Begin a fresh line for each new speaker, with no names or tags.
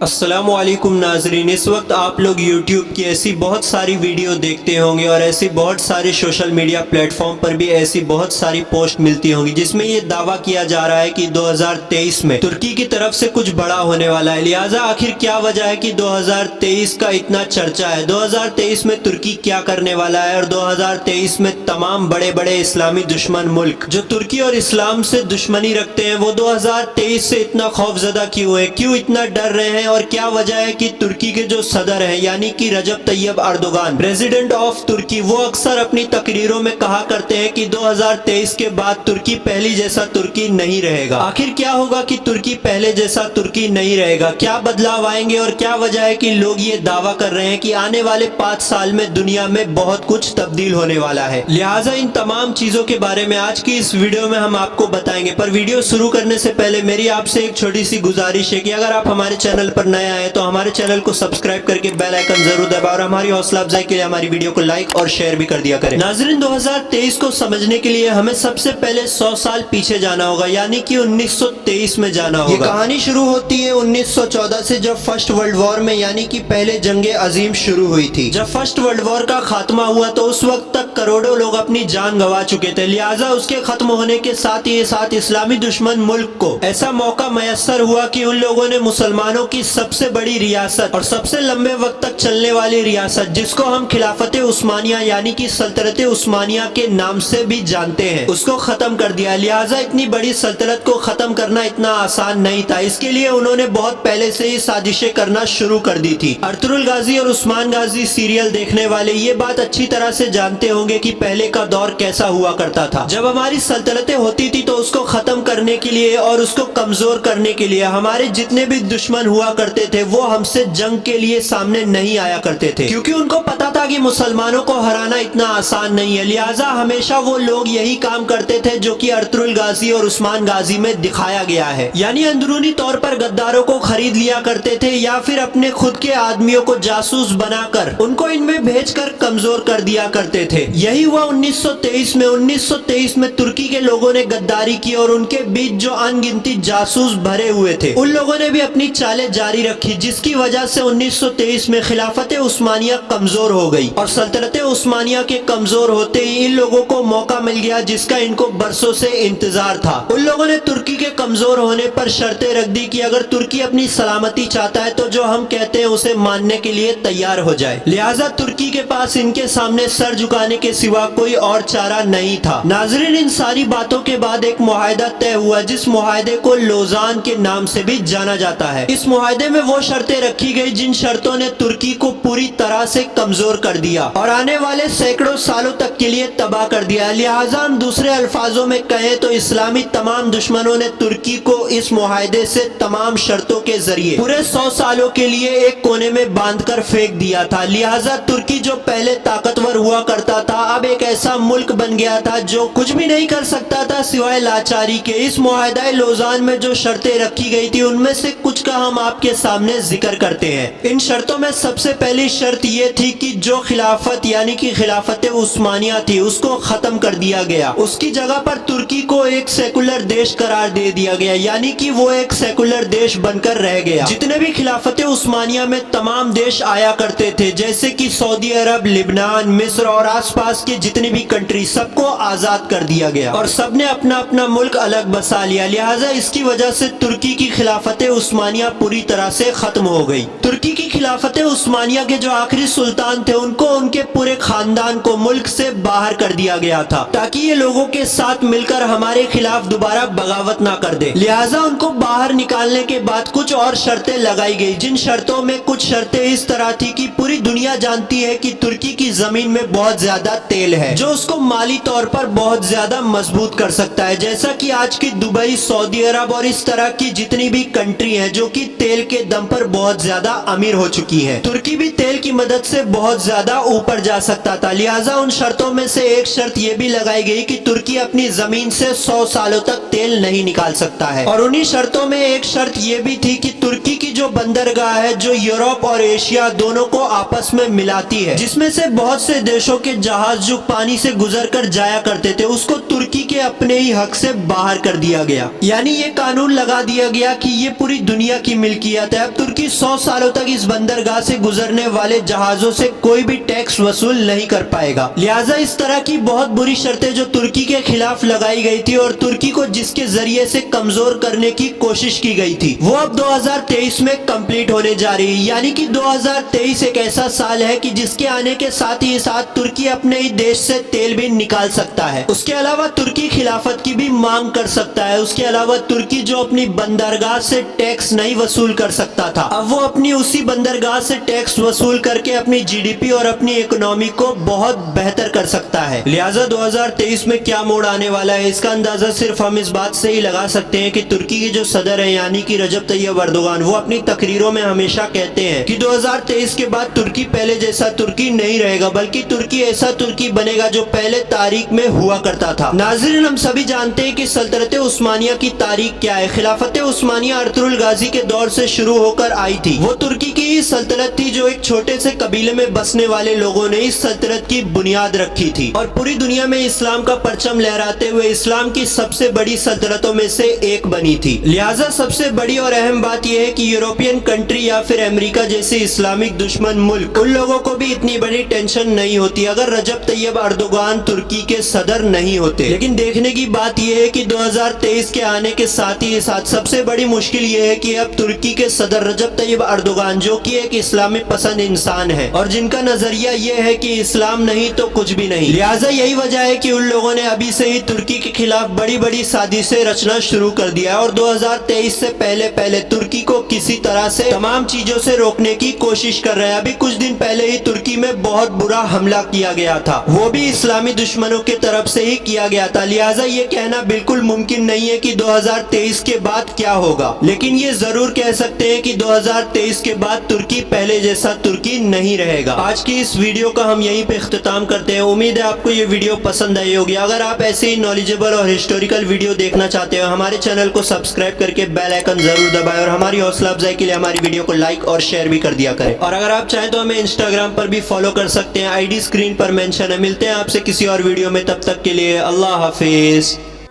अस्सलामुअलैकुम नाजरीन, इस वक्त आप लोग YouTube की ऐसी बहुत सारी वीडियो देखते होंगे और ऐसी बहुत सारे सोशल मीडिया प्लेटफॉर्म पर भी ऐसी बहुत सारी पोस्ट मिलती होंगी जिसमें ये दावा किया जा रहा है कि 2023 में तुर्की की तरफ से कुछ बड़ा होने वाला है। लिहाजा आखिर क्या वजह है कि 2023 का इतना चर्चा है, 2023 में तुर्की क्या करने वाला है और 2023 में तमाम बड़े बड़े इस्लामी दुश्मन मुल्क जो तुर्की और इस्लाम से दुश्मनी रखते हैं वो 2023 से इतना खौफजदा क्यों है, क्यों इतना डर रहे हैं और क्या वजह है कि तुर्की के जो सदर हैं यानी कि रजब तैयब अर्दोगान, प्रेसिडेंट ऑफ तुर्की, वो अक्सर अपनी तकरीरों में कहा करते हैं कि 2023 के बाद तुर्की पहले जैसा तुर्की नहीं रहेगा। आखिर क्या होगा कि तुर्की पहले जैसा तुर्की नहीं रहेगा, क्या बदलाव आएंगे और क्या वजह है कि लोग ये दावा कर रहे हैं कि आने वाले 5 साल में दुनिया में बहुत कुछ तब्दील होने वाला है। लिहाजा इन तमाम चीजों के बारे में आज की इस वीडियो में हम आपको बताएंगे। पर वीडियो शुरू करने से पहले मेरी आपसे एक छोटी सी गुजारिश है कि अगर आप हमारे चैनल पर नए आए तो हमारे चैनल को सब्सक्राइब करके बेल आइकन जरूर दबाएं और हमारी हौसला अफजाई के लिए हमारी वीडियो को लाइक और शेयर भी कर दिया करें। नाजरीन, 2023 को समझने के लिए हमें सबसे पहले 100 साल पीछे जाना होगा यानी कि 1923 में जाना होगा। ये कहानी शुरू होती है 1914 से, जब फर्स्ट वर्ल्ड वॉर में यानी कि पहले जंग अजीम शुरू हुई थी। जब फर्स्ट वर्ल्ड वॉर का खात्मा हुआ तो उस वक्त तक करोड़ों लोग अपनी जान गंवा चुके थे। लिहाजा उसके खत्म होने के साथ ही साथ इस्लामी दुश्मन मुल्क को ऐसा मौका मयसर हुआ कि उन लोगों ने मुसलमानों की सबसे बड़ी रियासत और सबसे लंबे वक्त तक चलने वाली रियासत, जिसको हम खिलाफत उस्मानिया यानी कि सल्तनत उस्मानिया के नाम से भी जानते हैं, उसको खत्म कर दिया। लिहाजा इतनी बड़ी सल्तनत को खत्म करना इतना आसान नहीं था। इसके लिए उन्होंने बहुत पहले से ही साजिशें करना शुरू कर दी थी। अर्तुगरुल गाजी और उस्मान गाजी सीरियल देखने वाले ये बात अच्छी तरह से जानते होंगे कि पहले का दौर कैसा हुआ करता था। जब हमारी सल्तनतें होती थी तो उसको खत्म करने के लिए और उसको कमजोर करने के लिए हमारे जितने भी दुश्मन हुआ करते थे वो हमसे जंग के लिए सामने नहीं आया करते थे, क्योंकि उनको पता था कि मुसलमानों को हराना इतना आसान नहीं है। लिहाजा हमेशा वो लोग यही काम करते थे जो कि अर्तुगरुल गाजी और उस्मान गाजी में दिखाया गया है, यानी अंदरूनी तौर पर गद्दारों को खरीद लिया करते थे या फिर अपने खुद के आदमियों को जासूस बनाकर उनको इनमें भेजकर कमजोर कर दिया करते थे। यही हुआ 1923 में। 1923 में तुर्की के लोगों ने गद्दारी की और उनके बीच जो अनगिनती जासूस भरे हुए थे उन लोगों ने भी अपनी चालें जारी रखी, जिसकी वजह से 1923 में खिलाफत उस्मानिया कमजोर हो गई और सल्तनत उस्मानिया के कमजोर होते ही इन लोगों को मौका मिल गया जिसका इनको बरसों से इंतजार था। उन लोगों ने तुर्की के कमजोर होने पर शर्तें रख दी कि अगर तुर्की अपनी सलामती चाहता है तो जो हम कहते हैं उसे मानने के लिए तैयार हो जाए। लिहाजा तुर्की के पास इनके सामने सर झुकाने के सिवा कोई और चारा नहीं था। नाजरीन, इन सारी बातों के बाद एक मुआहदा तय हुआ जिस मुआहदे को लोजान के नाम से भी जाना जाता है। इस मुआहदे में वो शर्तें रखी गई जिन शर्तों ने तुर्की को पूरी तरह से कमजोर कर दिया और आने वाले सैकड़ों सालों तक के लिए तबाह कर दिया। लिहाजा हम दूसरे अल्फाजों में कहें तो इस्लामी तमाम दुश्मनों ने तुर्की को इस मुआहदे से तमाम शर्तों के जरिए पूरे 100 सालों के लिए एक कोने में बांधकर फेंक दिया था। लिहाजा तुर्की जो पहले ताकतवर हुआ करता था अब एक ऐसा मुल्क बन गया था जो कुछ भी नहीं कर सकता था सिवाय लाचारी के। इस मुआहदा लोजान में जो शर्तें रखी गई थी उनमें से कुछ का हम आपके सामने जिक्र करते हैं। इन शर्तों में सबसे पहली शर्त ये थी कि जो खिलाफत यानी कि खिलाफत उस्मानिया थी उसको खत्म कर दिया गया। उसकी जगह पर तुर्की को एक सेकुलर देश करार दे दिया गया, यानी कि वो एक सेकुलर देश बनकर रह गया। जितने भी खिलाफत उस्मानिया में तमाम देश आया करते थे जैसे कि सऊदी अरब, लिबनान, मिस्र और आसपास के जितनी भी कंट्री, सबको आजाद कर दिया गया और सबने अपना अपना मुल्क अलग बसा लिया। लिहाजा इसकी वजह से तुर्की की खिलाफत उस्मानिया पूरी तरह से खत्म हो गई। तुर्की की खिलाफत उस्मानिया के जो आखिरी सुल्तान थे उनको उनके पूरे खानदान को मुल्क से बाहर कर दिया गया था ताकि ये लोगों के साथ मिलकर हमारे खिलाफ दोबारा बगावत ना कर दे। लिहाजा उनको बाहर निकालने के बाद कुछ और शर्तें लगाई गई, जिन शर्तों में कुछ शर्तें इस तरह थी कि पूरी दुनिया जानती है कि तुर्की की जमीन में बहुत ज्यादा तेल है जो उसको माली तौर पर बहुत ज्यादा मजबूत कर सकता है, जैसा कि आज की दुबई, सऊदी अरब और इस तरह की जितनी भी कंट्री हैं जो कि तेल के दम पर बहुत ज्यादा अमीर हो चुकी है। तुर्की भी तेल की मदद से बहुत ज्यादा ऊपर जा सकता था। लिहाजा उन शर्तों में से एक शर्त यह भी लगाई गई कि तुर्की अपनी जमीन से 100 सालों तक तेल नहीं निकाल सकता है और उन्हीं शर्तों में एक शर्त यह भी थी कि तुर्की की जो बंदरगाह है जो यूरोप और एशिया दोनों को आपस में मिलाती है, जिसमें से बहुत से देशों के जहाज जो पानी से गुजर कर जाया करते थे उसको तुर्की के अपने ही हक से बाहर कर दिया गया। यानी ये कानून लगा दिया गया कि ये पूरी दुनिया की मिल्कियत ملکیت ہے. اب ترکی 100 سالوں تک اس بندرگاہ سے گزرنے والے جہازوں سے کوئی بھی ٹیکس وصول نہیں کر پائے گا. لہٰذا اس طرح کی بہت بری شرطیں جو ترکی کے خلاف لگائی گئی تھی اور ترکی کو جس کے ذریعے سے کمزور کرنے کی کوشش کی گئی تھی وہ اب 2023 میں کمپلیٹ ہونے جا رہی ہے. یعنی کہ 2023 ایک ایسا سال ہے کہ جس کے آنے کے ساتھ ہی ساتھ ترکی اپنے ہی دیش سے تیل بھی نکال سکتا ہے. اس کے علاوہ ترکی خلافت کی بھی مانگ کر سکتا ہے. اس کے علاوہ ترکی جو اپنی بندرگاہ سے ٹیکس نہیں وصول کر سکتا تھا اب وہ اپنی اسی بندرگاہ سے ٹیکس وصول کر کے اپنی جی ڈی پی اور اپنی اکنامی کو بہت بہتر کر سکتا ہے. لہٰذا 2023 میں کیا موڑ آنے والا ہے اس کا اندازہ صرف ہم اس بات سے ہی لگا سکتے ہیں کہ ترکی کے جو صدر ہیں یعنی کہ رجب طیب اردوغان وہ اپنی تقریروں میں ہمیشہ کہتے ہیں کہ 2023 کے بعد ترکی پہلے جیسا ترکی نہیں رہے گا بلکہ ترکی ایسا ترکی بنے گا جو پہلے تاریخ میں ہوا کرتا تھا. ناظرین ہم سبھی جانتے ہیں کہ سلطنت عثمانیہ کی تاریخ کیا ہے. خلافت عثمانیہ ارطغرل غازی کے دور سے شروع ہو کر آئی تھی. وہ ترکی کی ہی سلطنت تھی جو ایک چھوٹے سے قبیلے میں بسنے والے لوگوں نے اس سلطنت کی بنیاد رکھی تھی اور پوری دنیا میں اسلام کا پرچم لہراتے ہوئے اسلام کی سب سے بڑی سلطنتوں میں سے ایک بنی تھی. لہٰذا سب سے بڑی اور اہم بات یہ ہے کہ یورپین کنٹری یا پھر امریکہ جیسے اسلامک دشمن ملک ان لوگوں کو بھی اتنی بڑی ٹینشن نہیں ہوتی اگر رجب طیب اردوغان ترکی کے صدر نہیں ہوتے. لیکن دیکھنے کی بات یہ ہے کہ 2023 کے آنے کے ساتھ ہی ساتھ سب سے بڑی مشکل یہ ہے کہ اب ترکی کے صدر رجب طیب اردوغان جو کہ ایک اسلامی پسند انسان ہے اور جن کا نظریہ یہ ہے کہ اسلام نہیں تو کچھ بھی نہیں. لہٰذا یہی وجہ ہے کہ ان لوگوں نے ابھی سے ہی ترکی کے خلاف بڑی بڑی سازشیں رچنا شروع کر دیا اور 2023 سے پہلے ترکی کو کسی طرح سے تمام چیزوں سے روکنے کی کوشش کر رہے ہیں. ابھی کچھ دن پہلے ہی ترکی میں بہت برا حملہ کیا گیا تھا وہ بھی اسلامی دشمنوں کی طرف سے ہی کیا گیا تھا. لہٰذا یہ کہنا بالکل ممکن نہیں ہے کہ 2023 کے بعد کیا ہوگا لیکن یہ ضرور کہہ سکتے ہیں کہ 2023 کے بعد ترکی پہلے جیسا ترکی نہیں رہے گا. آج کی اس ویڈیو کا ہم یہیں پہ اختتام کرتے ہیں. امید ہے آپ کو یہ ویڈیو پسند آئی ہوگی. اگر آپ ایسے ہی نالجبل اور ہسٹوریکل ویڈیو دیکھنا چاہتے ہو ہمارے چینل کو سبسکرائب کر کے بیل آئیکن ضرور دبائیں اور ہماری حوصلہ افزائی کے لیے ہماری ویڈیو کو لائک اور شیئر بھی کر دیا کریں. اور اگر آپ چاہیں تو ہمیں انسٹاگرام پر بھی فالو کر سکتے ہیں. I D screen per mention ہے. ملتے ہیں آپ سے کسی اور ویڈیو میں. تب تک کے لیے اللہ حافظ.